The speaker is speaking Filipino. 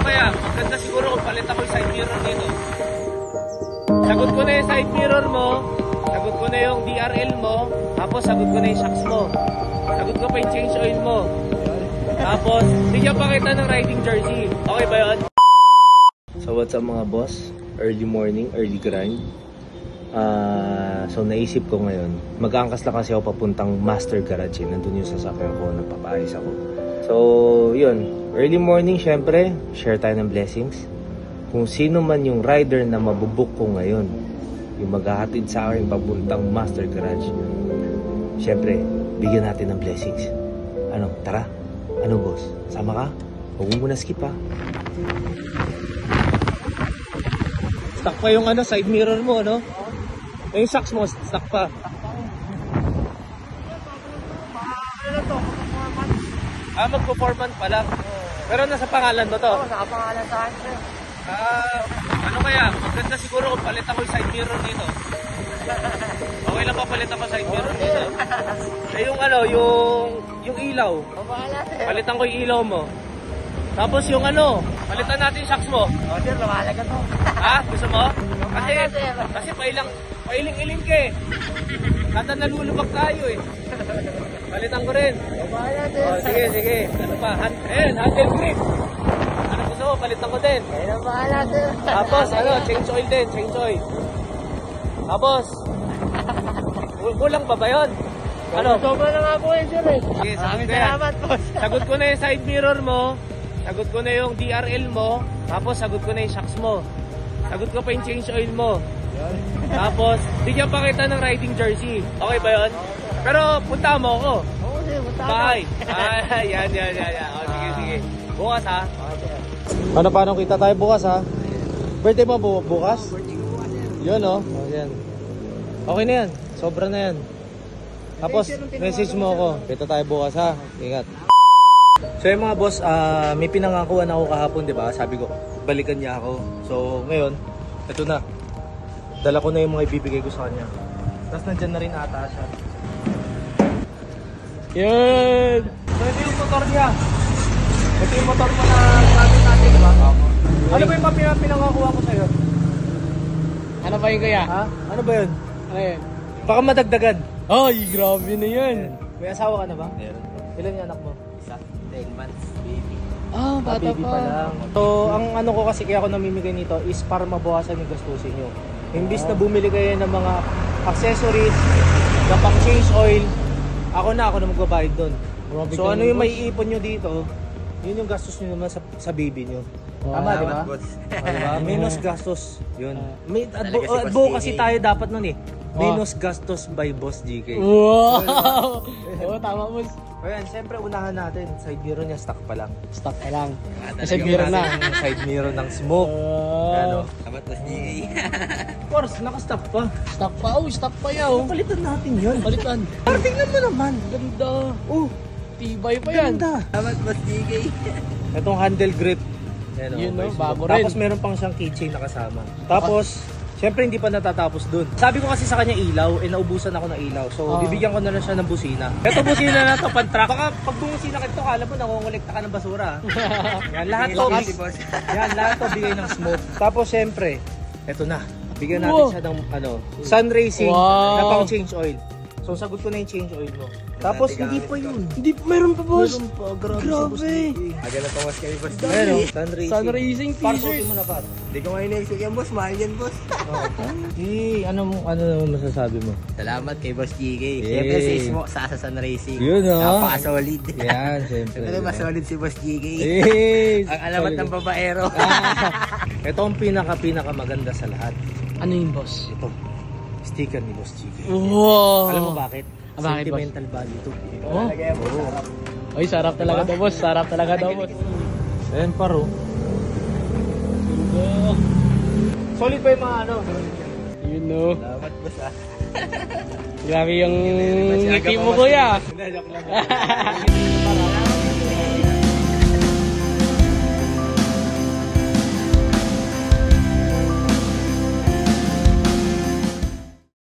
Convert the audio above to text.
kaya? Maganda siguro kung palit ako yung side mirror dito. Sagot ko na yung side mirror mo, sagot ko na yung DRL mo, tapos sagot ko na yung shocks mo. Sagot ko pa yung change oil mo. Tapos, bigyan pa kita ng riding jersey. Okay ba yun? So what's up mga boss? Early morning, early grind. So naisip ko ngayon, mag-aangkas lang kasi ako papuntang Master Garage. Nandun yung sasakyan ko, nagpapaayos ako. So yun, early morning syempre, share tayo ng blessings. Kung sino man yung rider na mabubuk ko ngayon, yung maghahatid sa akin papuntang Master Garage, syempre, bigyan natin ng blessings. Ano, tara? Ano boss? Sama ka? Huwag mo muna skip ha. Stuck pa yung side mirror mo, no? Yung shocks mo, stuck pa. Magpo-4 months pa lang. Pero nasa pangalan mo to? Oo, nakapangalan sa akin. Ano kaya? Maganda siguro kung palit ako yung side mirror dito. Okay lang pa palit ako side mirror dito. Yung yung ilaw. Palitan ko yung ilaw mo. Tapos yung palitan natin yung shocks mo. Oh, sir, lumalaga to. Ha? Gusto mo? Kasi pailing-iling ka eh. Kada nalulubak tayo eh. Palitan ko rin. Oh, sige. Ano pa? Handle grip. Ano gusto mo? Palitan ko din. Tapos change oil din, change oil. Tapos, kulang pa ba yun? Sobra na nga po yun, sir eh. Sige, Salamat po. Sagot ko na yung side mirror mo. Sagot ko na yung DRL mo. Tapos sagot ko na yung shocks mo. Sagot ko pa yung change oil mo. Tapos, bigyan pa kita ng riding jersey. Okay ba yun? Pero punta mo ako. Oo, sir, punta ako. Bye. Yan. O, sige. Bukas ha. Paano kita tayo bukas ha? Birthday mo bukas? Yun o. Yan. Okay na yan. Sobra na yan. Tapos, message mo ako. Kita tayo bukas ha. Ingat. So yung mga boss, may pinangakuan ako kahapon, di ba? Sabi ko, balikan niya ako. So ngayon, ito na. Dala ko na yung mga ibibigay ko sa kanya. Tapos nandyan na rin ata siya. Yan! So ito yung motor niya. Ito yung motor mo na gamit natin, di ba? Ano ba yung pinangakuan ko sa'yo? Ano ba yun kaya? Ha? Ano ba yun? Ano yun? Baka madagdagan. Ay, grabe na yan. May asawa ka na ba? Meron. Ilan yung anak mo? 10 months, baby. Bata baby pa lang. So, ang ko kasi kaya ako namimigay nito is para mabawasan yung gastusin nyo. Imbis na bumili kayo ng mga accessories, na pang change oil, ako na magbabayad doon. So, ano yung maiipon nyo dito, yun yung gastos nyo naman sa baby nyo. Tama, di ba? Diba? Minus gastos. Yun. Advocacy tayo dapat nun eh. Minus gastos by Boss GK. Wow! Oo, tama mo. Ayan, siyempre unahan natin. Side mirror niya, stock pa lang. Stock pa lang. Side mirror na. Side mirror ng smoke. Sabat mas GK. Of course, naka-stock pa. Stock pa. Oh, stock pa yaw. Palitan natin yun. Palitan. Pero tingnan mo naman. Ganda. Oh, Tibay pa yan. ganda. Sabat mas GK. Itong handle grip. Yun, no? Bago rin. Tapos meron pang siyang keychain na kasama. Tapos, siyempre hindi pa natatapos dun. Sabi ko kasi sa kanya ilaw, naubusan ako ng ilaw. So, bibigyan ko na lang siya ng busina. Ito busina na to, pan-track. Baka pag bumusina ka ito, kala mo nangongolekta ka ng basura. Yan, lahat to. Yan, lahat to bigay ng smoke. Tapos, siyempre, eto na. Bigyan natin siya ng sun racing na pang change oil. So, sagot ko na yung change oil mo. Tapos, hindi pa yun. Hindi, meron pa, boss. Meron pa, grabe. Aga na tawas kami, boss. Ayun, sun racing. Sun racing t-shirt. Parsutin mo na pa. Hindi ko ngayon naisip yan, boss. Mahal yan, boss. Ano masasabi mo? Salamat kay Boss GK. Hey. Siyempre si Smoke sa Sun Racing. Yun, no? Napaka-solid. Yan, siyempre. Siyempre mas solid si Boss GK. Hey, Ang alamat ng babaero. Ito ang pinaka maganda sa lahat. Ano yun, boss? Ito, sticker ni Boss GK. Wow! Alam mo bakit? Bakit, boss? Sentimental value to. Ay, sarap talaga daw, boss. Sarap talaga daw, boss. Ayan, paro. Solid ba yung mga Yun, no? Salamat, boss. Grabe yung ngiti mo, kuya. Joke lang.